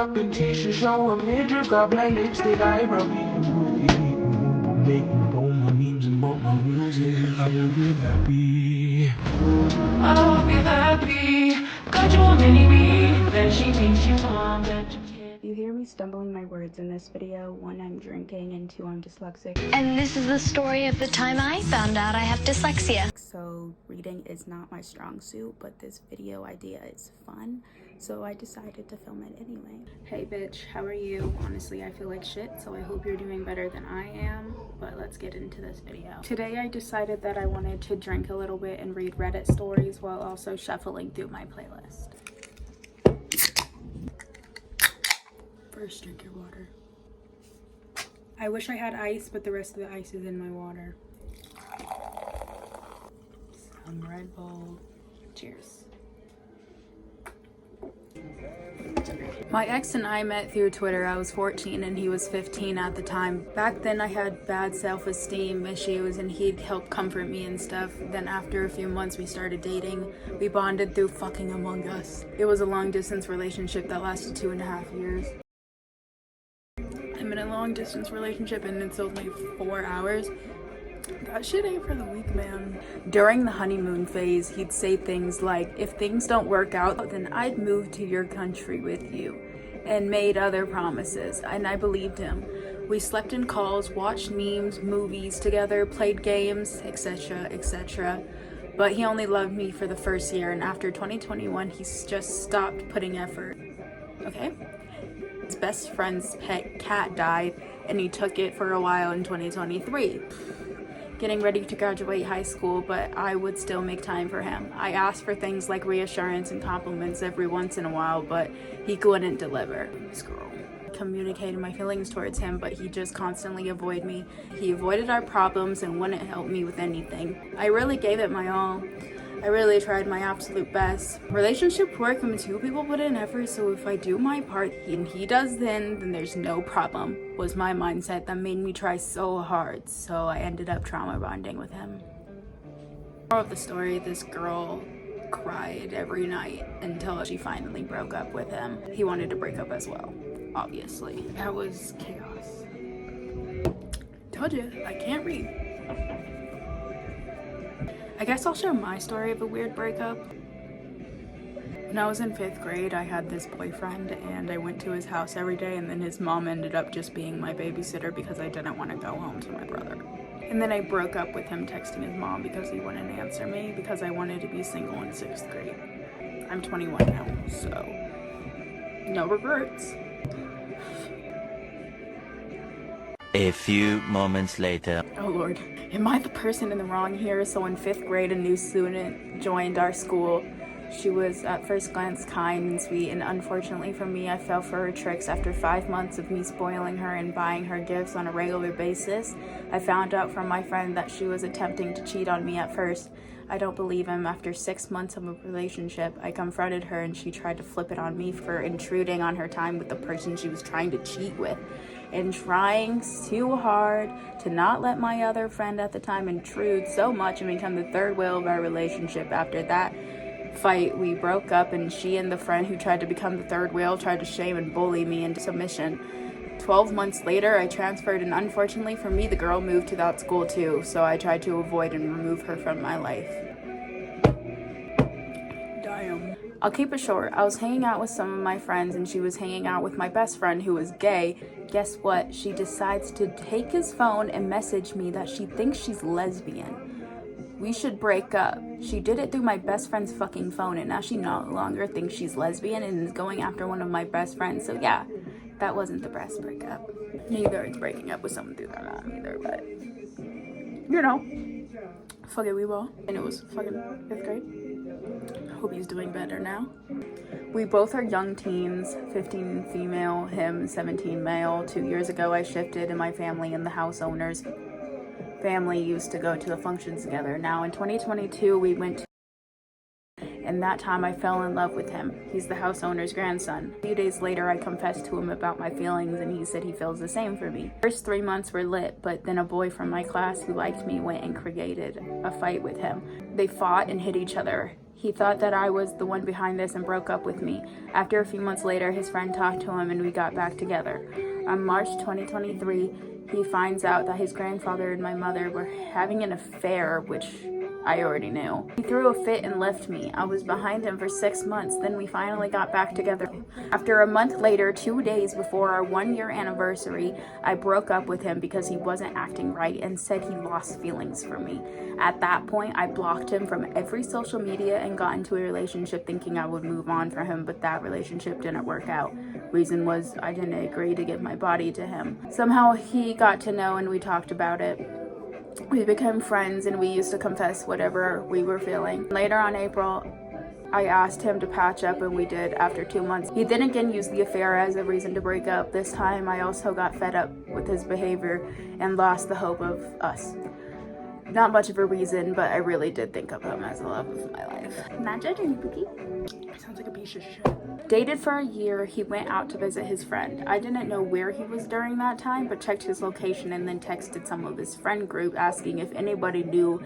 up in t-shirt, show a midriff, got black lipstick, eyebrow making all my memes and both my music. I will be happy. I'll be happy. Got you a mini me. Then she thinks she's mom. You hear me stumbling my words in this video. One, I'm drinking, and two, I'm dyslexic. And this is the story of the time I found out I have dyslexia. So reading is not my strong suit, but this video idea is fun, so I decided to film it anyway. Hey bitch, how are you? Honestly, I feel like shit, so I hope you're doing better than I am, but let's get into this video. Today I decided that I wanted to drink a little bit and read Reddit stories while also shuffling through my playlist. First, drink your water. I wish I had ice, but the rest of the ice is in my water. Some Red Bull. Cheers. My ex and I met through Twitter. I was 14 and he was 15 at the time. Back then I had bad self-esteem issues and he'd help comfort me and stuff. Then after a few months we started dating. We bonded through fucking Among Us. It was a long distance relationship that lasted 2.5 years. I'm in a long distance relationship and it's only 4 hours. That shit ain't for the weak, man. During the honeymoon phase, he'd say things like, if things don't work out, then I'd move to your country with you, and made other promises, and I believed him. We slept in calls, watched memes, movies together, played games, etc., etc. But he only loved me for the first year, and after 2021, he just stopped putting effort. Okay? His best friend's pet cat died, and he took it for a while in 2023. Getting ready to graduate high school, but I would still make time for him. I asked for things like reassurance and compliments every once in a while, but he couldn't deliver. This girl. Communicated my feelings towards him, but he just constantly avoided me. He avoided our problems and wouldn't help me with anything. I really gave it my all. I really tried my absolute best. Relationship work when two people put in effort, so if I do my part and he does then there's no problem, was my mindset that made me try so hard. So I ended up trauma bonding with him. Moral of the story, this girl cried every night until she finally broke up with him. He wanted to break up as well, obviously. That was chaos. Told you, I can't read. I guess I'll share my story of a weird breakup. When I was in 5th grade, I had this boyfriend and I went to his house every day, and then his mom ended up just being my babysitter because I didn't want to go home to my brother. And then I broke up with him texting his mom because he wouldn't answer me because I wanted to be single in 6th grade. I'm 21 now, so no regrets. A few moments later. Oh Lord, am I the person in the wrong here? So in 5th grade, a new student joined our school. She was at first glance kind and sweet, and unfortunately for me, I fell for her tricks. After 5 months of me spoiling her and buying her gifts on a regular basis, I found out from my friend that she was attempting to cheat on me at first. I don't believe him. After 6 months of a relationship, I confronted her and she tried to flip it on me for intruding on her time with the person she was trying to cheat with, and trying too hard to not let my other friend at the time intrude so much and become the third wheel of our relationship. After that fight, we broke up, and she and the friend who tried to become the third wheel tried to shame and bully me into submission. 12 months later, I transferred, and unfortunately for me, the girl moved to that school too, so I tried to avoid and remove her from my life. Damn. I'll keep it short. I was hanging out with some of my friends, and she was hanging out with my best friend who was gay. Guess what? She decides to take his phone and message me that she thinks she's lesbian. We should break up. She did it through my best friend's fucking phone, and now she no longer thinks she's lesbian and is going after one of my best friends. So yeah, that wasn't the best breakup. Neither is breaking up with someone through their mom either, but you know, fuck it, we will. And it was fucking 5th grade. Hope he's doing better now. We both are young teens, 15 female, him 17 male. 2 years ago I shifted, and my family and the house owners family used to go to the functions together. Now in 2022 we went to, and that time I fell in love with him. He's the house owner's grandson. A few days later I confessed to him about my feelings, and he said he feels the same for me. First 3 months were lit, but then a boy from my class who liked me went and created a fight with him. They fought and hit each other. He thought that I was the one behind this and broke up with me. After a few months later, his friend talked to him and we got back together. On March 2023, he finds out that his grandfather and my mother were having an affair, which I already knew. He threw a fit and left me. I was behind him for 6 months, then we finally got back together. After a month later, 2 days before our 1-year anniversary, I broke up with him because he wasn't acting right and said he lost feelings for me. At that point, I blocked him from every social media and got into a relationship thinking I would move on for him, but that relationship didn't work out. Reason was I didn't agree to give my body to him. Somehow he got to know and we talked about it. We became friends and we used to confess whatever we were feeling. Later on April, I asked him to patch up and we did after 2 months. He then again used the affair as a reason to break up. This time I also got fed up with his behavior and lost the hope of us. Not much of a reason, but I really did think of him as the love of my life. Not judging you, Pookie. Sounds like a piece of shit. Dated for a year, he went out to visit his friend. I didn't know where he was during that time, but checked his location and then texted some of his friend group asking if anybody knew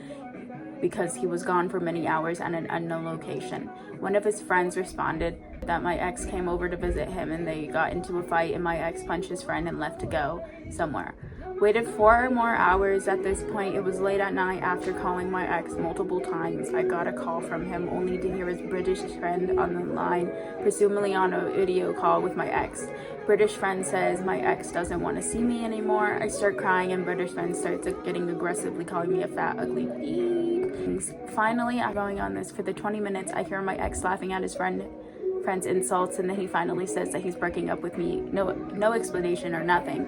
because he was gone for many hours at an unknown location. One of his friends responded that my ex came over to visit him and they got into a fight and my ex punched his friend and left to go somewhere. Waited 4 more hours. At this point, it was late at night. After calling my ex multiple times, I got a call from him only to hear his British friend on the line, presumably on a video call with my ex. British friend says my ex doesn't want to see me anymore. I start crying and British friend starts getting aggressively calling me a fat, ugly pig. Finally, I'm going on this for the 20 minutes. I hear my ex laughing at his friend's insults, and then he finally says that he's breaking up with me. No explanation or nothing.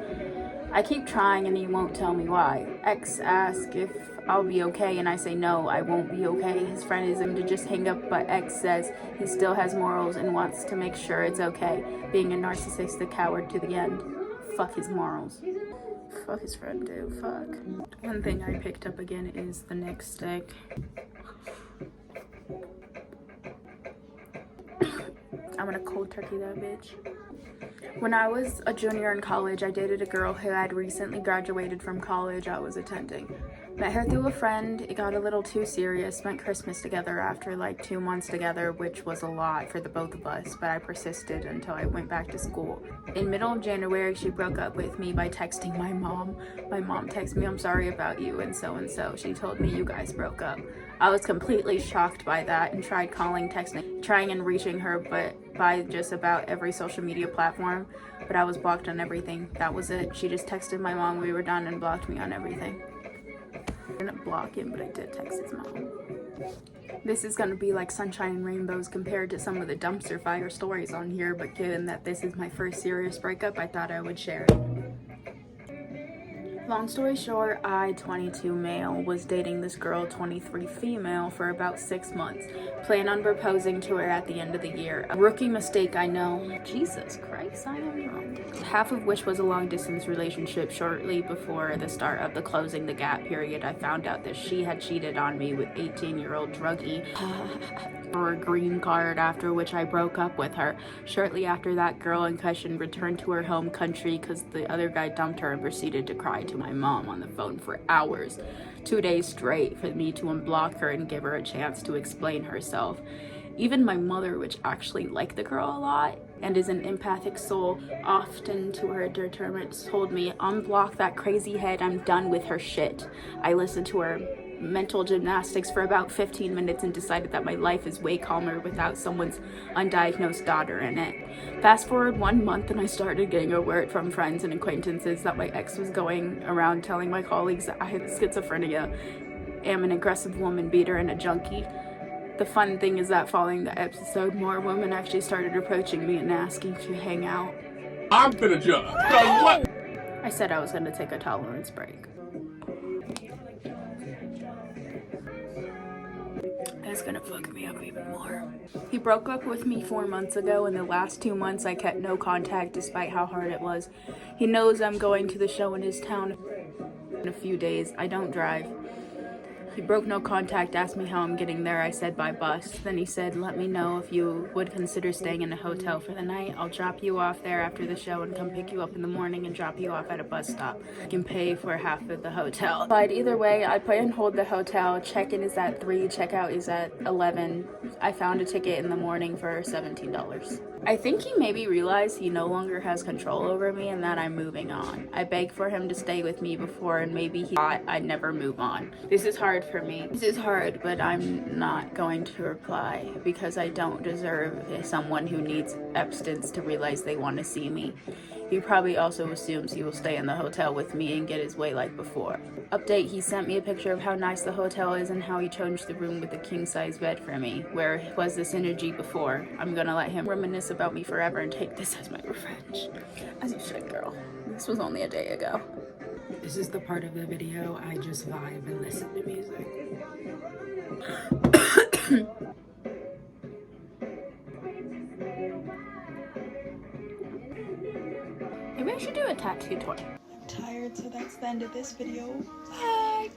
I keep trying and he won't tell me why. Ex asks if I'll be okay and I say no, I won't be okay. His friend is him to just hang up, but ex says he still has morals and wants to make sure it's okay. Being a narcissistic coward to the end. Fuck his morals. Fuck his friend, dude. Fuck. One thing I picked up again is the neck stick. I'm gonna cold turkey that bitch. When I was a junior in college, I dated a girl who had recently graduated from college I was attending. Met her through a friend. It got a little too serious. Spent Christmas together after like 2 months together, which was a lot for the both of us, but I persisted until I went back to school. In middle of January, she broke up with me by texting my mom. My mom texted me, "I'm sorry about you and so. She told me you guys broke up." I was completely shocked by that and tried calling, texting, trying and reaching her, but by just about every social media platform, but I was blocked on everything. That was it. She just texted my mom we were done and blocked me on everything. I didn't block him, but I did text his mom. This is gonna be like sunshine and rainbows compared to some of the dumpster fire stories on here, but given that this is my first serious breakup, I thought I would share it. Long story short, I, 22 male, was dating this girl, 23 female, for about 6 months. Plan on proposing to her at the end of the year. A rookie mistake, I know. Jesus Christ, I am wrong. Half of which was a long distance relationship. Shortly before the start of the closing the gap period, I found out that she had cheated on me with 18-year-old druggie for a green card, after which I broke up with her. Shortly after that, girl in question returned to her home country because the other guy dumped her and proceeded to cry to my mom on the phone for hours. 2 days straight for me to unblock her and give her a chance to explain herself. Even my mother, which actually liked the girl a lot and is an empathic soul, often to her deterrent, told me, "Unblock that crazy head, I'm done with her shit." I listened to her mental gymnastics for about 15 minutes and decided that my life is way calmer without someone's undiagnosed daughter in it. Fast forward 1 month and I started getting a word from friends and acquaintances that my ex was going around telling my colleagues that I had schizophrenia, am an aggressive woman beater and a junkie. The fun thing is that following the episode, more women actually started approaching me and asking to hang out. I'm finna jump. What? I said I was gonna take a tolerance break. That's gonna fuck me up even more. He broke up with me 4 months ago. In the last 2 months, I kept no contact despite how hard it was. He knows I'm going to the show in his town in a few days. I don't drive. He broke no contact, asked me how I'm getting there. I said by bus. Then he said, let me know if you would consider staying in a hotel for the night. I'll drop you off there after the show and come pick you up in the morning and drop you off at a bus stop. You can pay for half of the hotel. But either way, I put and hold the hotel. Check-in is at 3, checkout is at 11. I found a ticket in the morning for $17. I think he maybe realized he no longer has control over me and that I'm moving on. I begged for him to stay with me before and maybe he thought I'd never move on. This is hard for me. This is hard, but I'm not going to reply because I don't deserve someone who needs abstinence to realize they want to see me. He probably also assumes he will stay in the hotel with me and get his way like before. Update, he sent me a picture of how nice the hotel is and how he changed the room with a king-size bed for me. Where was this energy before? I'm gonna let him reminisce about me forever and take this as my revenge. As you should, girl. This was only a day ago. This is the part of the video I just vibe and listen to music. Maybe I should do a tattoo tour. I'm tired, so that's the end of this video. Bye!